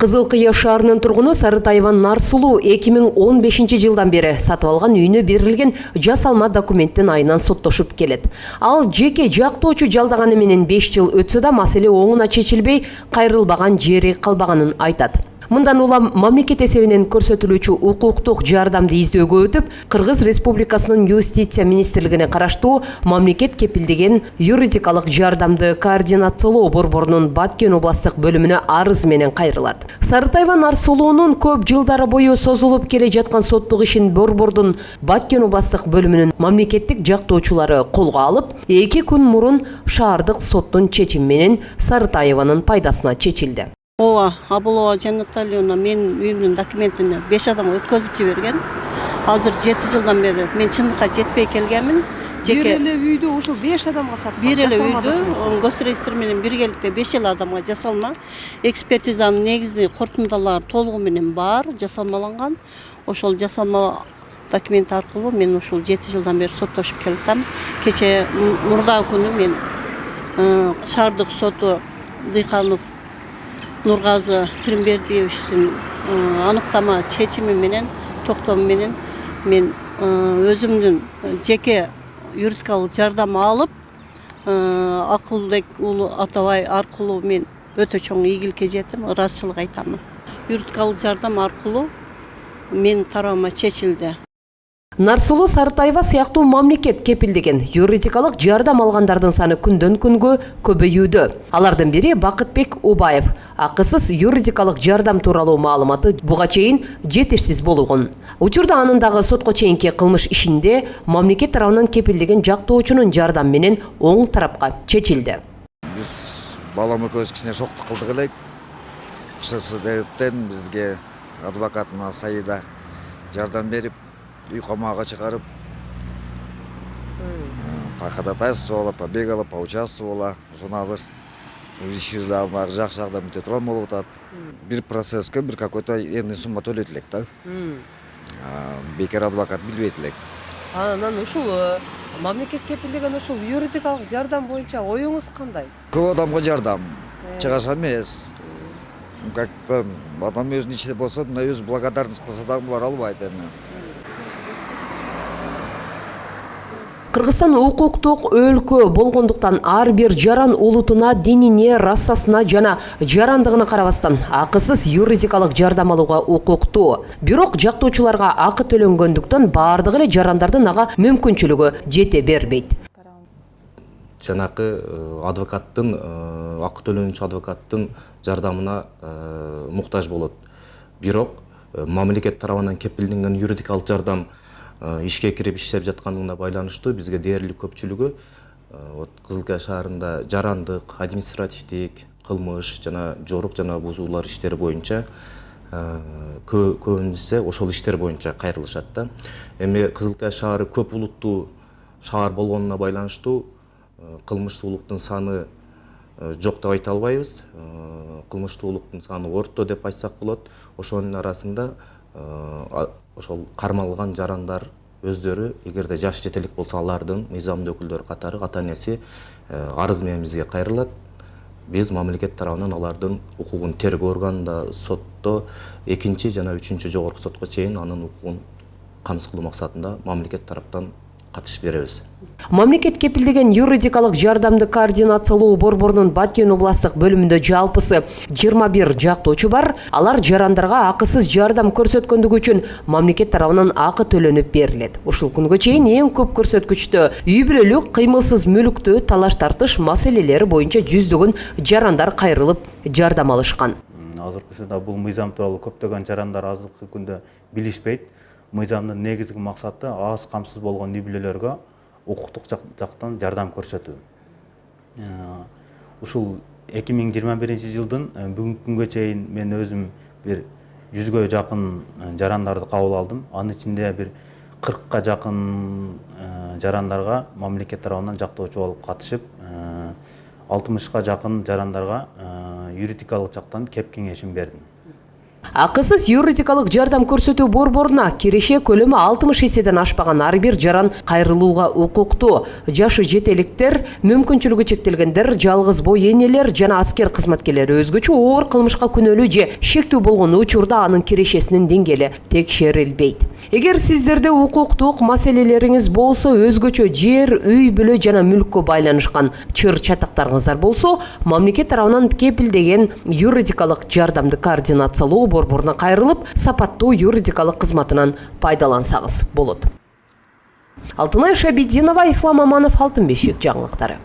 Кызыл Кыя шаарынын тургуну Сарытайван Нарсулуу 2015 жылдан бери сатып алган үйүнө берилген жасалма документтин айынан соттошуп келет. Ал жеке жактоочу жалдаганы менен 5 жыл өтсө да маселе оңуна чечилбей, кайрылбаган жери калбаганын айтат. Мындан улам мамлекет эсебинен көрсөтүлүүчү укуктук жардамды издөөгө өтүп, Кыргыз Республикасынын юстиция министрлигине караштуу мамлекет кепилдеген юридикалык жардамды координациялоо борборунун Баткен областык бөлүмүнө арыз менен кайрылат. Сарытайван Нарсулуунун көп жылдары бою созулуп келе жаткан соттук ишин борбордун Баткен областык бөлүмүнүн мамлекеттик жактоочулары колго алып, 2 күн мурун шаардык соттун чечими менен Сарытаеванын пайдасына чечилди. Ооба, Абулова Жанна Талиевна менин үйүмдүн документин 5 адамга өткөзүп жиберген. Азыр 7 жылдан бери мен чындыкка жетпей келгенмин. Бир эле үйдү ушул 5 адамга сатып бир эле үйдү госрегистр менен биргеликте 5 эле адамга жасалма. Экспертизанын негизи кортундалары толугу менен бар жасалмаланган. Ошол жасалма документ аркылуу мен ушул 7 жылдан бери соттошуп келатам. Кече мурдагы күнү мен шаардык соту Дыйканов Нургазы Пирмбердиевичтин аныктама чечими менен, токтому менен мен өзүмдүн жеке юридикалык жардам алып, Акылбек уулу Атабай аркылуу мен өтө чоң ийгиликке жеттим, ыраазычылык айтамын. Юридикалык жардам аркылуу мен тарабыма чечилди. Нарсулуу Сарытаева сыяктуу мамлекет кепилдеген юридикалык жардам алгандардын саны күндөн күнгө көбөйүүдө. Алардын бири Бакытбек Убаев. Акысыз юридикалык жардам тууралуу маалыматы буга чейин жетишсиз болгон. Учурда анын дагы сотко чейинки кылмыш ишинде мамлекет тарабынан кепилдеген жактоочунун жардамы менен оң тарапка чечилди. Биз балам экөөбүз кичине шоктук кылдык элек. Ошол себептен бизге адвокатына Саида жардам берип, үй камагына чыгарып, по ходатайству боло, по бегалу, по участу боло. Ошону азыр ишибиз дагы жакшы жагдам өтө турган болуп атат. Бир процесске бир какой-то энный сумма төлөйт элек да. Бекер адвокат билбейт элек. Анан ушул мамлекет кепилдеген ушул юридикалык жардам боюнча оюңуз кандай? Көп адамга жардам чыгаша эмес. Как-то адам өзүнүн ичинде болсо, мына өзү благодарность кылса дагы булар албайт эми. Кыргызстан укуктук өлкө болгондуктан ар бир жаран улутуна, динине, расасына жана жарандыгына карабастан акысыз юридикалык жардам алууга укуктуу. Бирок жактоочуларга акы төлөнгөндүктөн баардык эле жарандардын ага мүмкүнчүлүгү жете бербейт. Жанакы адвокаттын, акы төлөнүүчү адвокаттын жардамына муктаж болот. Бирок мамлекет тарабынан кепилденген юридикалык жардам ишке кирип иштеп жаткандыгына байланыштуу бизге дээрлик көпчүлүгү Кызыл Кыя шаарында жарандык, административдик, кылмыш жана жорук жана бузуулар иштери боюнча көбүнчө ошол иштер боюнча кайрылышат да. Эми Кызыл Кыя шаары көп улуттуу шаар болгонуна байланыштуу кылмыштуулуктун саны жок деп айта албайбыз. Кылмыштуулуктун саны орто деп айтсак болот. Ошонун арасында ошол кармалган жарандар өздөрү, эгерде жаш жетелик болсо, алардын мыйзамдуу өкүлдөрү катары ата-энеси арыз менен бизге кайрылат. Биз мамлекет тарабынан алардын укугун тергөө органында, сотто, 2 жана 3 жогорку сотко чейин анын укугун камсыз кылуу максатында мамлекет тараптан катыш беребиз. Мамлекет кепилдеген юридикалык жардамды координациялоо борборунун Баткен областык бөлүмүндө жалпысы 21 жактоочу бар. Алар жарандарга акысыз жардам көрсөткөндүгү үчүн мамлекет тарабынан акы төлөнүп берилет. Ушул күнгө чейин эң көп көрсөткүчтө үй бүлөлүк, кыймылсыз мүлүктө талаш тартыш маселелери боюнча жүздөгөн жарандар кайрылып жардам алышкан. Азыркы учурда бул мыйзам тууралуу көптөгөн жарандар азыркы күндө билишпейт. Мыйзамдын негизги максаты аз камсыз болгон үй бүлөлөргө укуктук жактан жардам көрсөтүү. Ушул 2021 жылдын бүгүнкү күнгө чейин мен өзүм бир 100гө жакын жарандарды кабыл алдым. Анын ичинде бир 40ка жакын жарандарга мамлекет тарабынан жактоочу болуп катышып, 60ка жакын жарандарга юридикалык жактан кеп кеңешин бердим. Акысыз юридикалык жардам көрсөтүү борборуна киреше көлөмү 60 эседен ашпаган ар бир жаран кайрылууга укуктуу. Жашы жетеликтер, мүмкүнчүлүгү чектелгендер, жалгыз бой энелер жана аскер кызматкерлери өзгөчө оор кылмышка күнөөлүү же шектүү болгон учурда анын кирешесинин деңгээли текшерилбейт. Эгер сиздерде укуктук маселелериңиз болсо, өзгөчө жер, үй бүлө жана мүлккө байланышкан чыр чатактарыңыздар болсо, мамлекет тарабынан кепилдеген юридикалык жардамды координациялоо борборуна кайрылып, сапаттуу юридикалык кызматынан пайдалансаңыз болот. Алтынай Шабидинова, Ислам Аманов, Алтын бешик жаңылыктары.